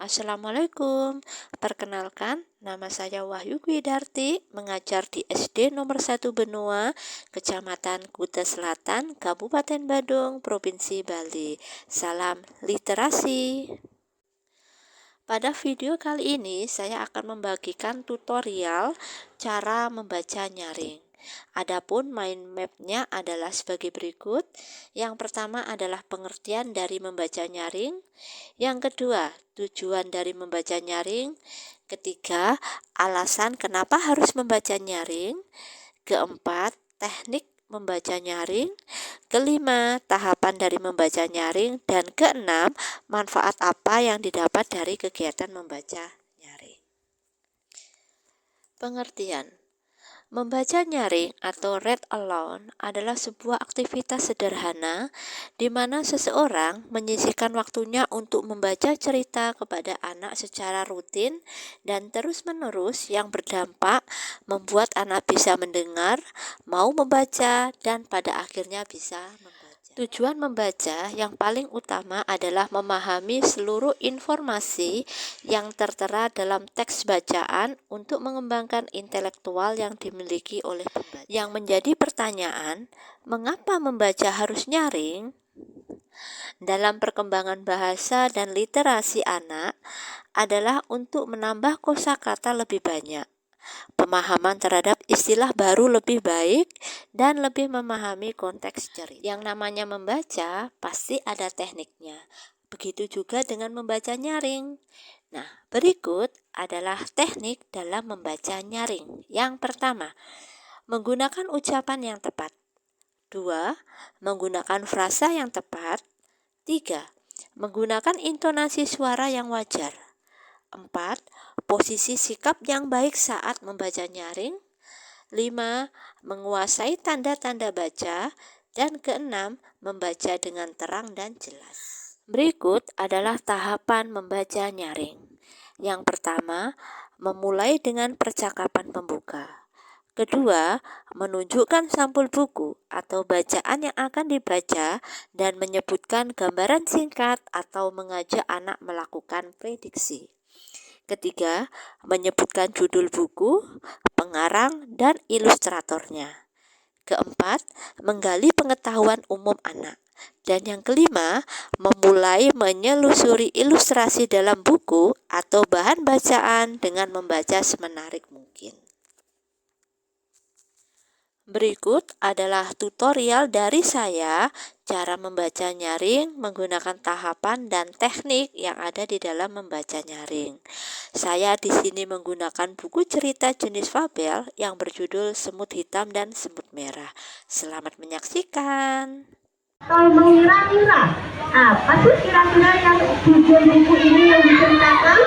Assalamualaikum, perkenalkan nama saya Wahyu Kwidarti, mengajar di SD nomor 1 Benua, Kecamatan Kuta Selatan, Kabupaten Badung, Provinsi Bali. Salam literasi. Pada video kali ini saya akan membagikan tutorial cara membaca nyaring. Adapun mind map-nya adalah sebagai berikut. Yang pertama adalah pengertian dari membaca nyaring. Yang kedua, tujuan dari membaca nyaring. Ketiga, alasan kenapa harus membaca nyaring. Keempat, teknik membaca nyaring. Kelima, tahapan dari membaca nyaring. Dan keenam, manfaat apa yang didapat dari kegiatan membaca nyaring. Pengertian. Membaca nyaring atau read aloud adalah sebuah aktivitas sederhana di mana seseorang menyisihkan waktunya untuk membaca cerita kepada anak secara rutin dan terus-menerus yang berdampak membuat anak bisa mendengar, mau membaca, dan pada akhirnya bisa membaca. Tujuan membaca yang paling utama adalah memahami seluruh informasi yang tertera dalam teks bacaan untuk mengembangkan intelektual yang dimiliki oleh pembaca. Yang menjadi pertanyaan, mengapa membaca harus nyaring? Dalam perkembangan bahasa dan literasi anak adalah untuk menambah kosakata lebih banyak, pemahaman terhadap istilah baru lebih baik, dan lebih memahami konteks cerita. Yang namanya membaca pasti ada tekniknya. Begitu juga dengan membaca nyaring. Nah, berikut adalah teknik dalam membaca nyaring. Yang pertama, menggunakan ucapan yang tepat. 2. Menggunakan frasa yang tepat. 3. Menggunakan intonasi suara yang wajar. 4. Posisi sikap yang baik saat membaca nyaring. 5. Menguasai tanda-tanda baca. Dan keenam, membaca dengan terang dan jelas. Berikut adalah tahapan membaca nyaring. Yang pertama, memulai dengan percakapan pembuka. Kedua, menunjukkan sampul buku atau bacaan yang akan dibaca dan menyebutkan gambaran singkat atau mengajak anak melakukan prediksi. Ketiga, menyebutkan judul buku, pengarang, dan ilustratornya. Keempat, menggali pengetahuan umum anak. Dan yang kelima, memulai menyelusuri ilustrasi dalam buku atau bahan bacaan dengan membaca semenarik mungkin. Berikut adalah tutorial dari saya cara membaca nyaring menggunakan tahapan dan teknik yang ada di dalam membaca nyaring. Saya di sini menggunakan buku cerita jenis fabel yang berjudul Semut Hitam dan Semut Merah. Selamat menyaksikan. Kalau mengira-ngira, apa sih kira-kira yang judul buku ini yang diceritakan?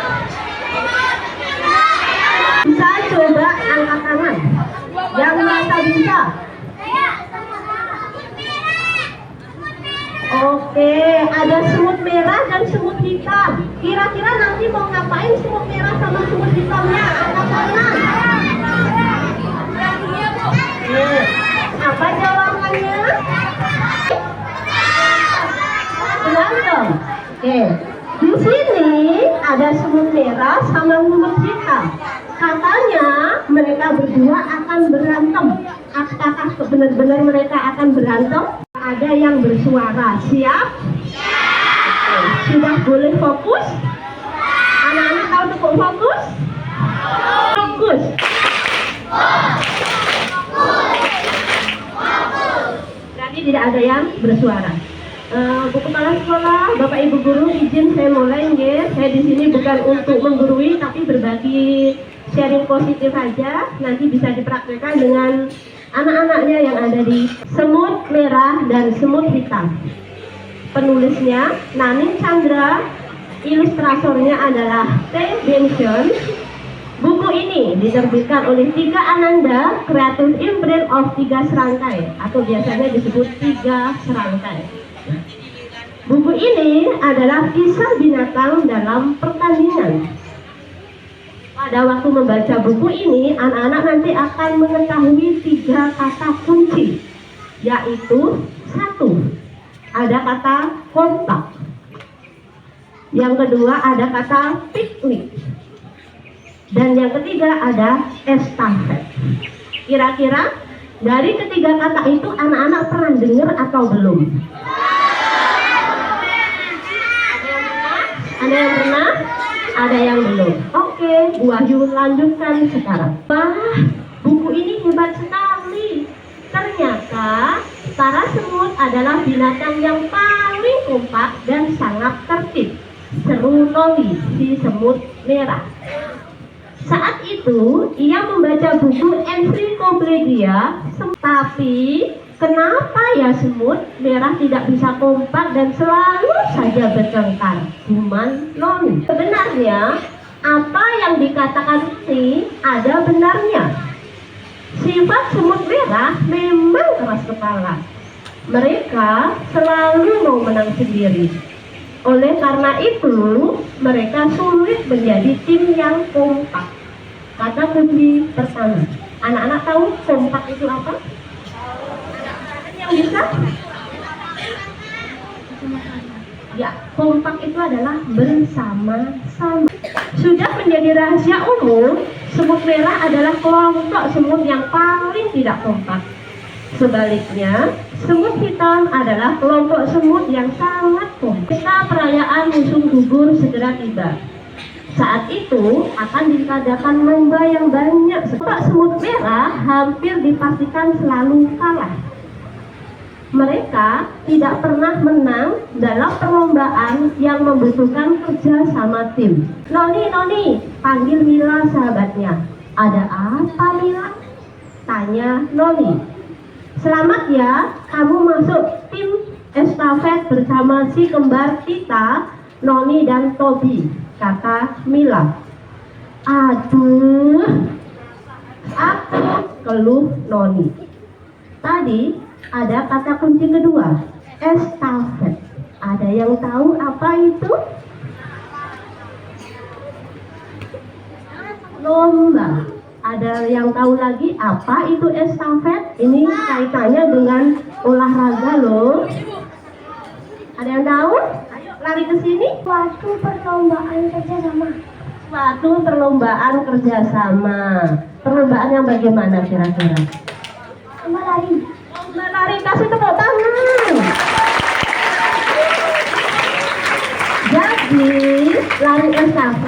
Bisa coba angkat tangan. Yang merasa bisa. Oke, ada semut merah dan semut hitam. Kira-kira nanti mau ngapain semut merah sama semut hitamnya? Angkat tangan. Apa jawabannya? Berantem. Oke. Di sini ada semut merah sama semut hitam. Katanya mereka berdua akan berantem. Apakah benar-benar mereka akan berantem? Ada yang bersuara. Siap? Oke. Sudah boleh fokus? Anak-anak tahu untuk fokus? Fokus. Berarti tidak ada yang bersuara. Bu Kepala Sekolah, Bapak Ibu Guru, izin saya mulai ya. Saya di sini bukan untuk menggurui, tapi berbagi sharing positif aja. Nanti bisa dipraktikkan dengan anak-anaknya yang ada di Semut Merah dan Semut Hitam. Penulisnya Naning Chandra, ilustratornya adalah T. Benson. Buku ini diterbitkan oleh Tiga Ananda Creative Imprint of 3 Serangkai atau biasanya disebut 3 Serangkai. Buku ini adalah kisah binatang dalam pertandingan. Pada waktu membaca buku ini, anak-anak nanti akan mengetahui 3 kata kunci, yaitu 1. Ada kata kompak. Yang kedua ada kata piknik. Dan yang ketiga ada estafet. Kira-kira dari ketiga kata itu anak-anak pernah dengar atau belum? Ada yang pernah? Ada yang belum? Oke, Bu Wahyu lanjutkan sekarang. Wah, buku ini hebat sekali. Ternyata para semut adalah binatang yang paling kompak dan sangat tertib. Seru Noli, si semut merah. Saat itu ia membaca buku ensiklopedia, tapi kenapa ya semut merah tidak bisa kompak dan selalu saja bertengkar? Cuman Noli. Sebenarnya apa yang dikatakan ini ada benarnya. Sifat semut merah memang keras kepala. Mereka selalu mau menang sendiri. Oleh karena itu, mereka sulit menjadi tim yang kompak. Kata kunci pertama. Anak-anak tahu kompak itu apa? Yang bisa? Ya, kompak itu adalah bersama-sama. Sudah menjadi rahasia umum, semut merah adalah kelompok semut yang paling tidak kompak. Sebaliknya, semut hitam adalah kelompok semut yang sangat kompak. Pesta perayaan musim gugur segera tiba. Saat itu akan diadakan lomba yang banyak. Kelompok semut merah hampir dipastikan selalu kalah. Mereka tidak pernah menang dalam perlombaan yang membutuhkan kerja sama tim. Noni, panggil Mila sahabatnya. Ada apa Mila? Tanya Noni. Selamat ya, kamu masuk tim estafet bersama si kembar kita, Noni dan Tobi, kata Mila. Aduh, aku keluh Noni. Tadi ada kata kunci kedua, estafet. Ada yang tahu apa itu? Lomba. Ada yang tahu lagi apa itu estafet? Ini kaitannya dengan olahraga loh. Ada yang tahu? Ayo lari ke sini. Suatu perlombaan kerjasama. Suatu perlombaan kerjasama. Perlombaan yang bagaimana kira-kira? Lomba lari. Lomba lari, kasih tepuk tangan.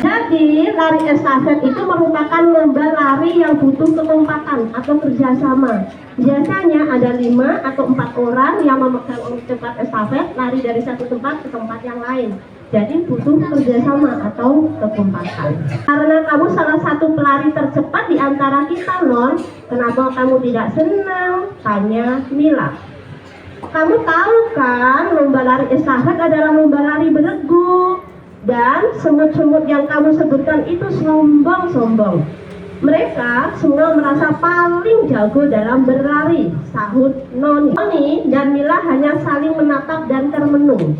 Jadi lari estafet itu merupakan lomba lari yang butuh kekompakan atau kerjasama. Biasanya ada 5 atau 4 orang yang memegang tempat estafet, lari dari satu tempat ke tempat yang lain. Jadi butuh kerjasama atau kekompakan. Karena kamu salah satu pelari tercepat di antara kita, Non, kenapa kamu tidak senang? Tanya Mila. Kamu tahu kan, lomba lari estafet adalah lomba lari beregu. Dan semut-semut yang kamu sebutkan itu sombong-sombong. Mereka semua merasa paling jago dalam berlari, sahut Noni. Noni dan Mila hanya saling menatap dan termenung.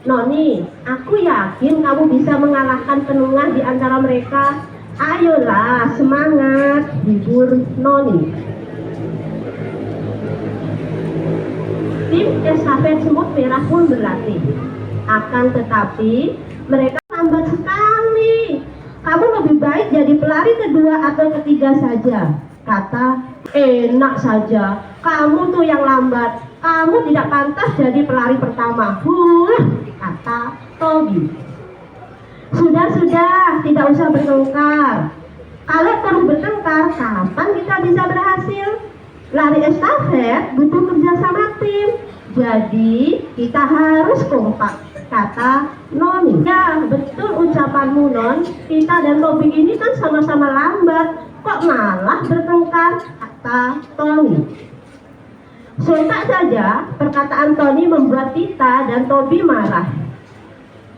Noni, aku yakin kamu bisa mengalahkan penengah di antara mereka. Ayolah, semangat, hibur Noni. Tim estafet semut merah pun berlatih. Akan tetapi mereka lambat sekali. Kamu lebih baik jadi pelari kedua atau ketiga saja, kata. Enak saja, kamu tuh yang lambat. Kamu tidak pantas jadi pelari pertama, kata Tobi. Sudah, tidak usah bertengkar. Kalau terus bertengkar, kapan kita bisa berhasil? Lari estafet butuh kerjasama tim. Jadi kita harus kompak, kata Noni. Ya, betul ucapanmu, Non. Kita dan Tobi ini kan sama-sama lambat. Kok malah bertengkar, kata Tony. Sontak saja perkataan Tony membuat Tita dan Tobi marah.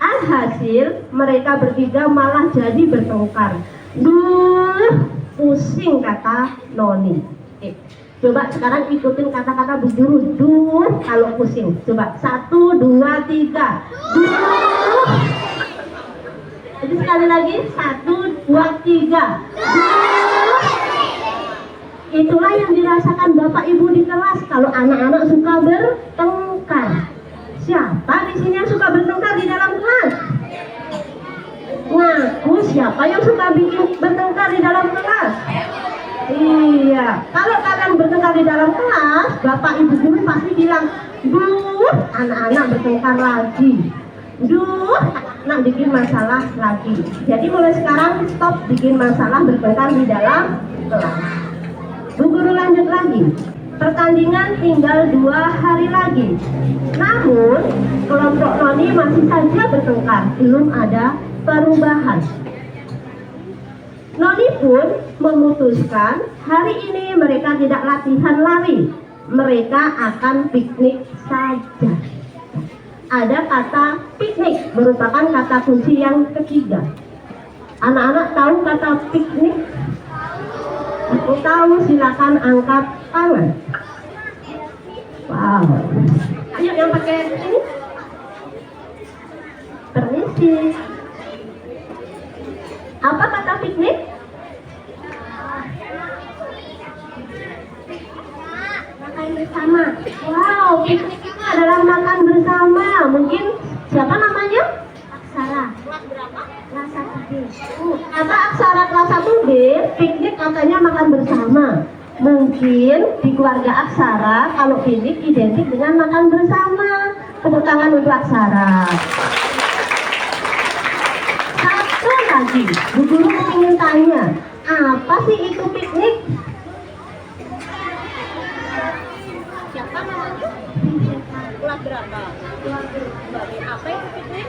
Alhasil mereka bertiga malah jadi bertengkar. Duh, pusing, kata Noni. Coba sekarang ikutin kata-kata Bu Guru. Duh, kalau pusing. Coba 1, 2, 3. Duh. Jadi sekali lagi 1, 2, 3. Duh. Itulah yang dirasakan Bapak Ibu di kelas kalau anak-anak suka bertengkar. Siapa di sini yang suka bertengkar di dalam kelas? Ngaku siapa yang suka bikin bertengkar di dalam kelas? Iya, kalau kalian bertengkar di dalam kelas, bapak ibu guru pasti bilang, duh, anak-anak bertengkar lagi. Duh, anak bikin masalah lagi. Jadi mulai sekarang stop bikin masalah bertengkar di dalam kelas. Bu guru lanjut lagi. Pertandingan tinggal 2 hari lagi. Namun, kelompok Noni masih saja bertengkar, belum ada perubahan. Noni pun memutuskan hari ini mereka tidak latihan lari. Mereka akan piknik saja. Ada kata piknik, merupakan kata kunci yang ketiga. Anak-anak tahu kata piknik? Aku tahu, silakan angkat tangan. Wow. Ayo yang pakai ini. Permisi. Apa kata piknik? Makan bersama. Wow, piknik itu adalah makan bersama. Mungkin siapa namanya? Aksara. Kelas berapa? Kelas 1B. Kata Aksara kelas 1B, piknik katanya makan bersama. Mungkin di keluarga Aksara kalau piknik identik dengan makan bersama. Tepuk tangan untuk Aksara. Satu lagi, Bu Guru ingin tanya, apa sih itu piknik? Siapa namanya? Kelas berapa? Apa itu piknik?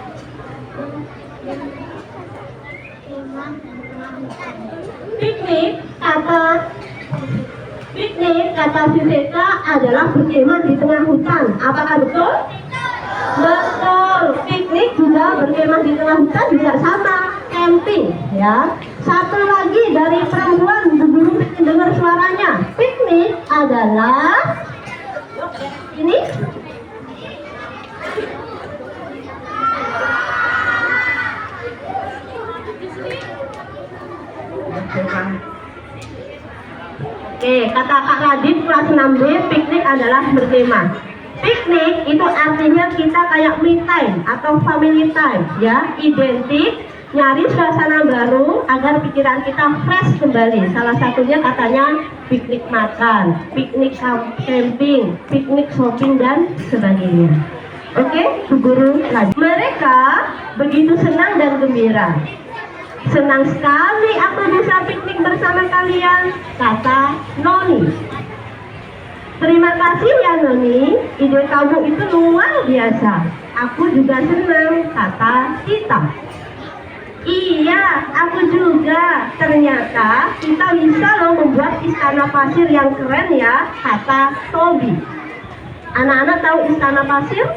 Piknik kata Siseka adalah berkemah di tengah hutan. Apakah betul? Betul. Piknik juga berkemah di tengah hutan juga sama, camping ya. Satu lagi dari perempuan, Bu Guru ingin dengar suaranya. Piknik adalah ini. Oke, kata Kak Radit kelas 6B, piknik adalah berkemah. Piknik itu artinya kita kayak me time atau family time ya, identik nyari suasana baru agar pikiran kita fresh kembali. Salah satunya katanya piknik makan, piknik camping, piknik shopping dan sebagainya. Oke, Bu Guru lanjut. Mereka begitu senang dan gembira. Senang sekali aku bisa piknik bersama kalian, kata Noni. Terima kasih ya Noni, ide kamu itu luar biasa. Aku juga senang, kata Tita. Iya, aku juga. Ternyata kita bisa loh membuat istana pasir yang keren ya, kata Tobi. Anak-anak tahu istana pasir?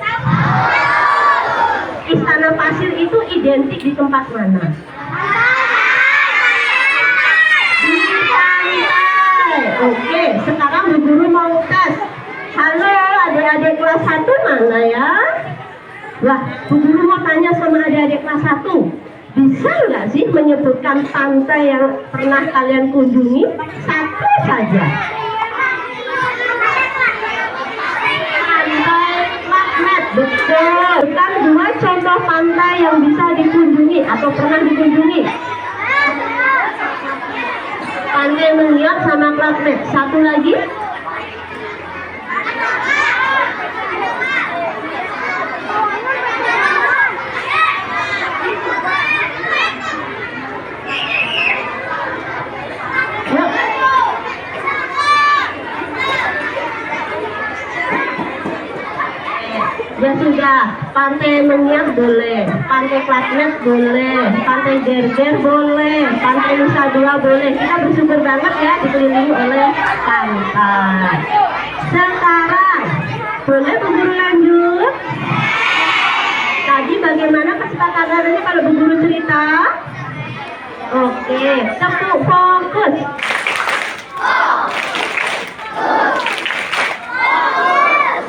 Istana pasir itu identik di tempat mana? Di pantai. Oke, sekarang Bu Guru mau tes. Halo adik-adik kelas 1 mana ya? Wah, Bu Guru mau tanya sama adik-adik kelas 1. Bisa nggak sih menyebutkan pantai yang pernah kalian kunjungi? Satu saja. Pantai Lakmet, betul. Bukan 2 contoh pantai yang bisa dikunjungi atau pernah dikunjungi. Pantai Mengiap sama Lakmet. Satu lagi. Ya sudah, pantai Mengiap boleh, pantai Lakmet boleh, pantai Derder boleh, pantai Nusa Dua boleh. Kita bersyukur banget ya dikelilingi oleh pantai. Sekarang, boleh Bu Guru lanjut? Tadi bagaimana kesepakatannya kalau Bu Guru cerita? Oke, tepuk fokus.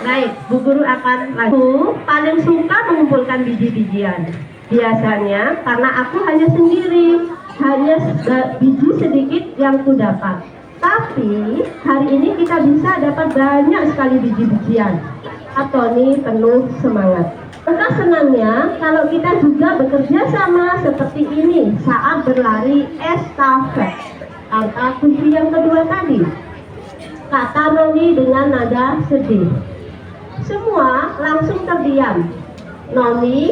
Baik, Bu Guru akan lanjut. Paling suka mengumpulkan biji-bijian. Biasanya karena aku hanya sendiri, hanya biji sedikit yang ku dapat. Tapi hari ini kita bisa dapat banyak sekali biji-bijian. Tony penuh semangat. Entah senangnya kalau kita juga bekerja sama seperti ini saat berlari estafet. Angka kunci yang kedua tadi, kata Noni dengan nada sedih. Semua langsung terdiam. Noni,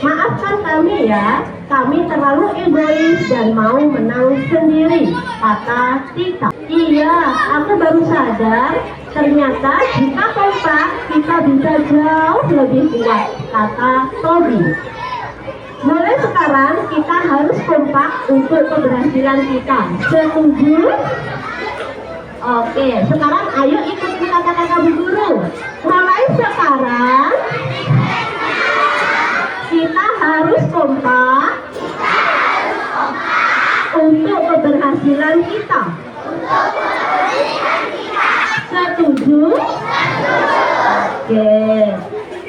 maafkan kami ya, kami terlalu egois dan mau menang sendiri, kata Tika. Iya, aku baru sadar, ternyata jika kompak kita bisa jauh lebih kuat, kata Tobi. Mulai sekarang kita harus kompak untuk keberhasilan kita. Setuju? Oke, sekarang ayo ikutin kata-kata Bu Guru. Mulai sekarang kita harus kompak untuk keberhasilan kita. Setuju? Oke.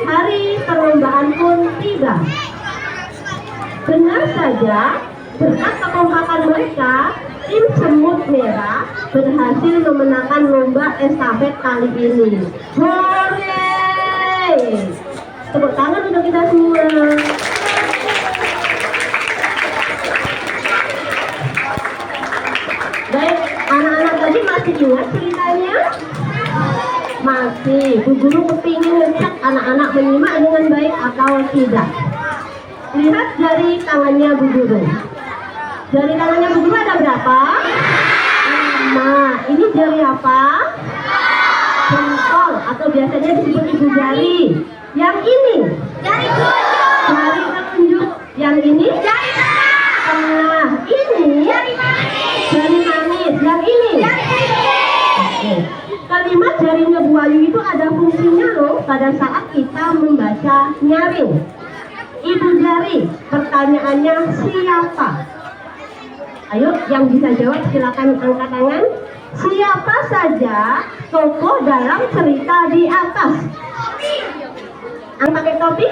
Hari perlombaan pun tiba. Benar saja, berkat kekompakan mereka, tim semut merah berhasil memenangkan lomba estafet kali ini. Hore! Tepuk tangan untuk kita semua. Baik, anak-anak tadi masih ingat ceritanya? Masih. Bu Guru kepingin ngecek anak-anak menyimak dengan baik atau tidak. Lihat jari tangannya Bu Guru. Jari tangannya Bu Guru ada berapa? Nah, ini jari apa? Jempol atau biasanya disebut ibu jari. Yang ini jari telunjuk. Jari telunjuk. Yang ini jari tengah. Ini jari manis. Jari manis. Yang ini jari oke. Kalimat jarinya Bu Ayu itu ada fungsinya loh pada saat kita membaca nyaring. Ibu jari, pertanyaannya siapa? Ayo, yang bisa jawab silakan angkat tangan. Siapa saja tokoh dalam cerita di atas? Yang pakai topi?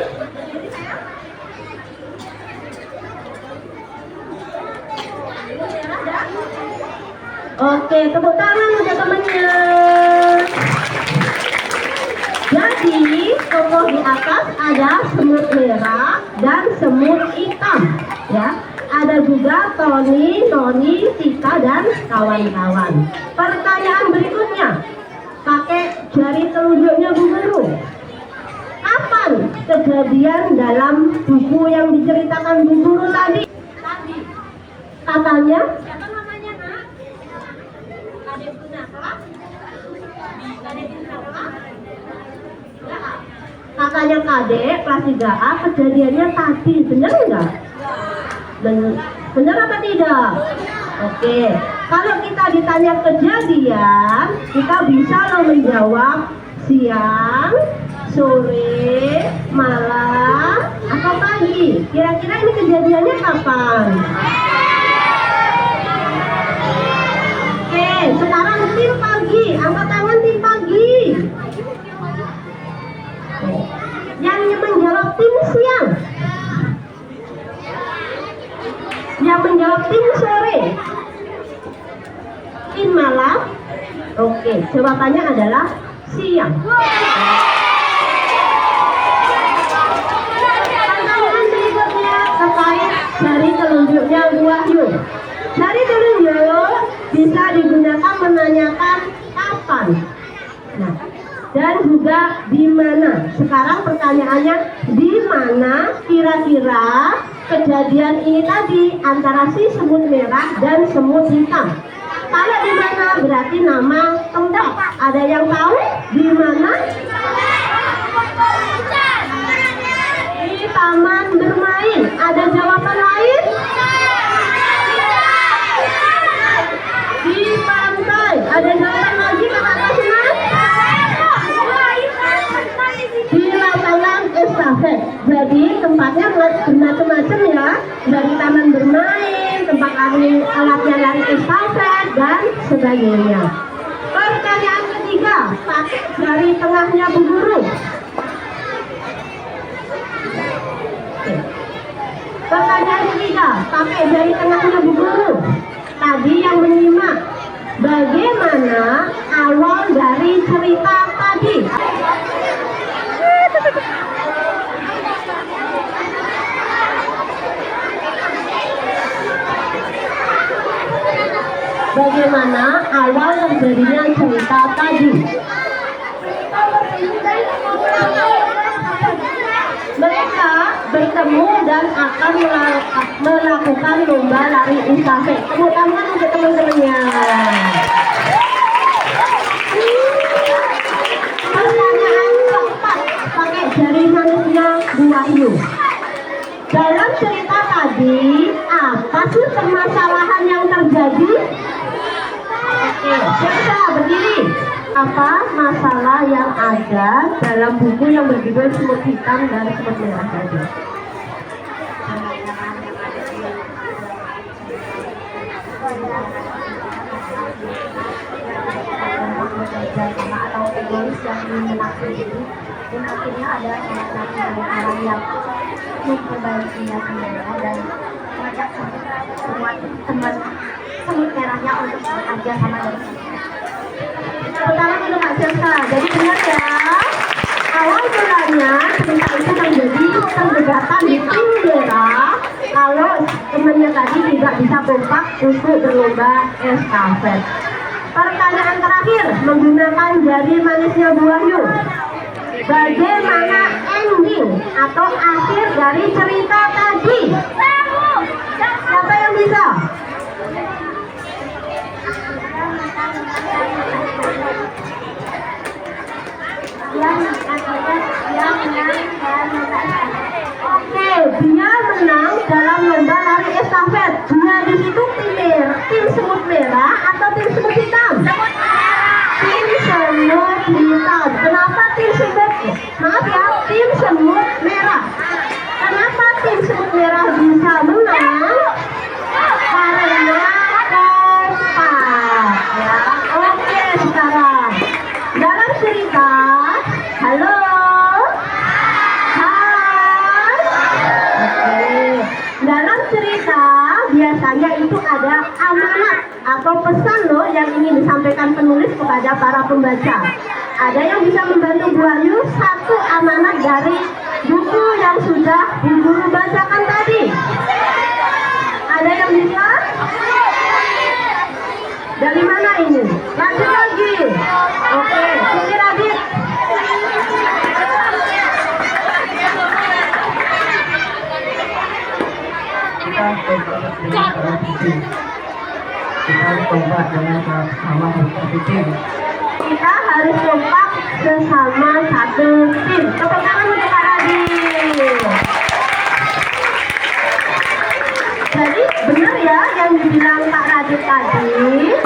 Oke, tepuk tangan untuk temannya. Jadi, tokoh di atas ada semut merah dan semut hitam, ya. Ada juga Tony, Noni, Tika dan kawan-kawan. Pertanyaan berikutnya, pakai jari telunjuknya Bu Guru. Kapan kejadian dalam buku yang diceritakan Bu Guru tadi? Katanya? Siapa namanya, Nak? Kadek Gunaka? Kadek Gunaka? Kakaknya Kadek kelas 3A, kejadiannya tadi, benar enggak? Benar apa tidak? Oke, kalau kita ditanya kejadian, kita bisa loh menjawab siang, sore, malam, atau pagi. Kira-kira ini kejadiannya kapan? Oke, sekarang tim pagi, angkat tangan tim pagi. Yang menjawab tim siang, yang menjawab tim sore, tim malam. Oke, jawabannya adalah siang. Pertanyaan berikutnya terkait jari telunjuknya Bu Wahyu. Jari telunjuk bisa digunakan menanyakan kapan. Nah, dan juga di mana. Sekarang pertanyaannya, di mana kira-kira kejadian ini tadi antara si semut merah dan semut hitam? Kalau di mana berarti nama tempat. Ada yang tahu di mana? Di taman bermain. Ada jawaban lain? Di pantai. Ada jawaban lagi kakak senang? Di lapangan estafet. Jadi tempatnya bermacam-macam ya, dari taman bermain, tempat alatnya lari estafet dan sebagainya. Pertanyaan ketiga, pakai jari tengahnya Bu Guru. Pertanyaan ketiga, pakai jari tengahnya Bu Guru. Tadi yang menyimak, bagaimana awal dari cerita tadi? bagaimana awal terjadinya cerita tadi. Mereka bertemu dan akan melakukan lomba lari estafet. Tepuk tangan untuk teman-temannya. Pertanyaan keempat, pakai jari manisnya Bu Wahyu. Dalam cerita tadi, apa sih permasalahan yang terjadi? Oke, siapa berdiri? Apa masalah yang ada dalam buku yang berjudul Semut Hitam dan Semut Merah tadi? Atau egois yang ingin menakut diri, dan akhirnya ada orang yang memperbaikinya semuanya dan mengajak semua teman semut merahnya untuk bekerja sama dengan Pertama untuk Kak Selsa. Jadi benar ya, awal mulanya cerita itu terjadi perdebatan di tim merah kalau temannya tadi tidak bisa kompak untuk berlomba estafet. Pertanyaan terakhir menggunakan jari manisnya Bu Wahyu. Bagaimana ending atau akhir dari cerita tadi? Siapa yang bisa? Oke, dia menang dalam lomba lari estafet. Dia di situ tim semut merah atau tim semut hitam? Tim semut hitam. Kenapa tim semut? Maaf ya, tim semut merah. Kenapa tim semut merah bisa menang? Karena kompak. Ya, oke sekarang dalam cerita, halo. Dalam cerita biasanya itu ada amanat atau pesan loh yang ingin disampaikan penulis kepada para pembaca. Ada yang bisa membantu Bu Wahyu satu amanat dari buku yang sudah Bu Guru bacakan tadi? Ada yang bisa? Dari mana ini? Lanjut lagi. Oke, Siti Radit. Kita kompak dengan sama satu tim. Kita harus kompak sesama satu tim. Tepuk tangan untuk Kak Radit. Jadi benar ya yang dibilang Kak Radit tadi,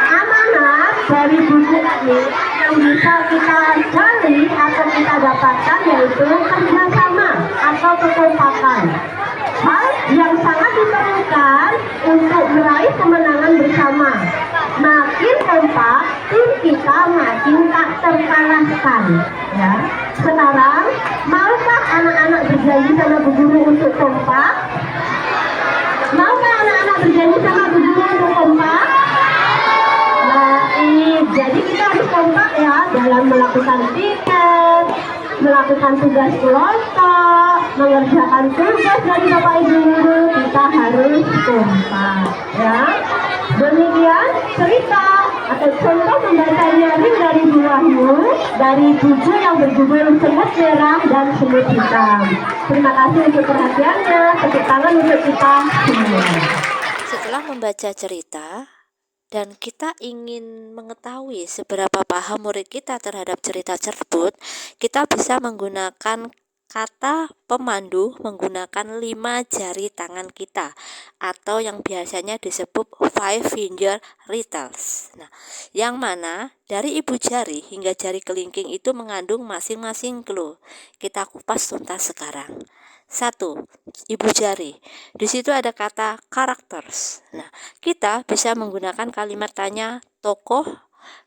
amanat dari buku ini yang bisa kita gali atau kita dapatkan yaitu kerjasama atau kekompakan. Hal yang sangat diperlukan untuk meraih kemenangan bersama. Makin kompak, tim kita makin tak terkalahkan. Ya. Sekarang, maukah anak-anak berjanji sama Bu Guru untuk kompak? Maukah anak-anak berjanji sama Bu Guru untuk kompak? Baik, jadi kita harus kompak ya dalam melakukan tiket, melakukan tugas kelompok, mengerjakan tugas dari Bapak Ibu Guru, kita harus kompak ya. Demikian cerita atau contoh membaca nyaring dari Bu Wahyu dari buku yang berjudul Semut Merah dan Semut Hitam. Terima kasih untuk perhatiannya. Tepuk tangan untuk kita semua. Setelah membaca cerita dan kita ingin mengetahui seberapa paham murid kita terhadap cerita tersebut, kita bisa menggunakan kata pemandu menggunakan 5 jari tangan kita atau yang biasanya disebut 5 finger retels. Nah, yang mana dari ibu jari hingga jari kelingking itu mengandung masing-masing clue. Kita kupas tuntas sekarang. 1. Ibu jari. Di situ ada kata characters. Nah, kita bisa menggunakan kalimat tanya tokoh,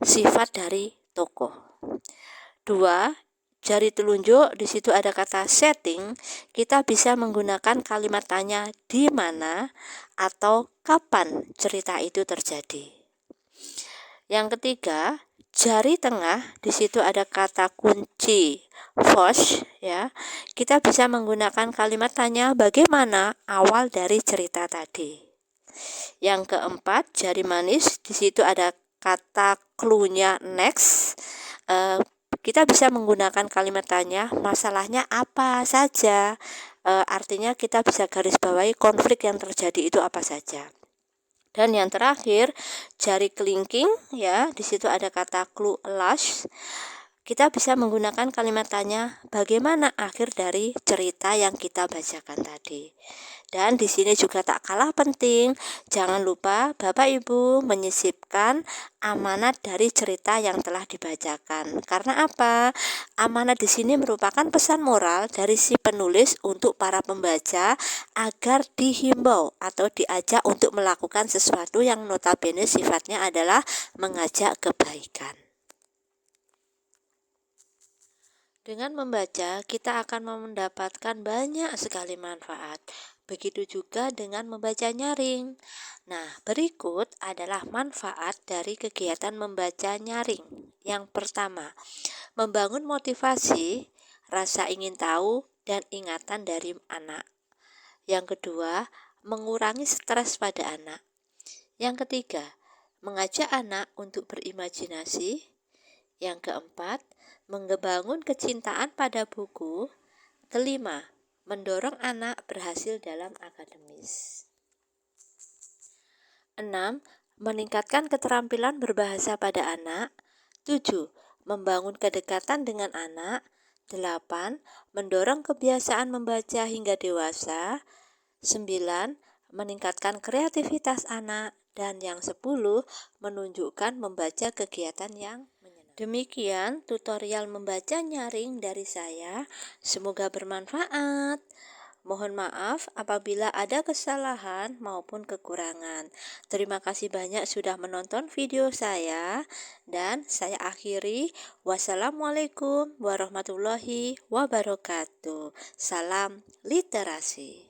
sifat dari tokoh. 2. Jari telunjuk, di situ ada kata setting. Kita bisa menggunakan kalimat tanya di mana atau kapan cerita itu terjadi. Yang ketiga, jari tengah, di situ ada kata kunci Fosh ya. Kita bisa menggunakan kalimat tanya bagaimana awal dari cerita tadi. Yang keempat, jari manis. Di situ ada kata clue-nya next. Kita bisa menggunakan kalimat tanya, masalahnya apa saja. Artinya kita bisa garis bawahi konflik yang terjadi itu apa saja. Dan yang terakhir, jari kelingking, ya, di situ ada kata clue last. Kita bisa menggunakan kalimat tanya, bagaimana akhir dari cerita yang kita bacakan tadi. Dan di sini juga tak kalah penting, jangan lupa Bapak Ibu menyisipkan amanat dari cerita yang telah dibacakan. Karena apa? Amanat di sini merupakan pesan moral dari si penulis untuk para pembaca agar dihimbau atau diajak untuk melakukan sesuatu yang notabene sifatnya adalah mengajak kebaikan. Dengan membaca, kita akan mendapatkan banyak sekali manfaat. Begitu juga dengan membaca nyaring. Nah, berikut adalah manfaat dari kegiatan membaca nyaring. Yang pertama, membangun motivasi, rasa ingin tahu, dan ingatan dari anak. Yang kedua, mengurangi stres pada anak. Yang ketiga, mengajak anak untuk berimajinasi. Yang keempat, membangun kecintaan pada buku. Kelima, mendorong anak berhasil dalam akademis. 6. Meningkatkan keterampilan berbahasa pada anak. 7. Membangun kedekatan dengan anak. 8. Mendorong kebiasaan membaca hingga dewasa. 9. Meningkatkan kreativitas anak. Dan yang 10, menunjukkan membaca kegiatan yang menyenangkan. Demikian tutorial membaca nyaring dari saya. Semoga bermanfaat. Mohon maaf apabila ada kesalahan maupun kekurangan. Terima kasih banyak sudah menonton video saya. Dan saya akhiri. Wassalamualaikum warahmatullahi wabarakatuh. Salam literasi.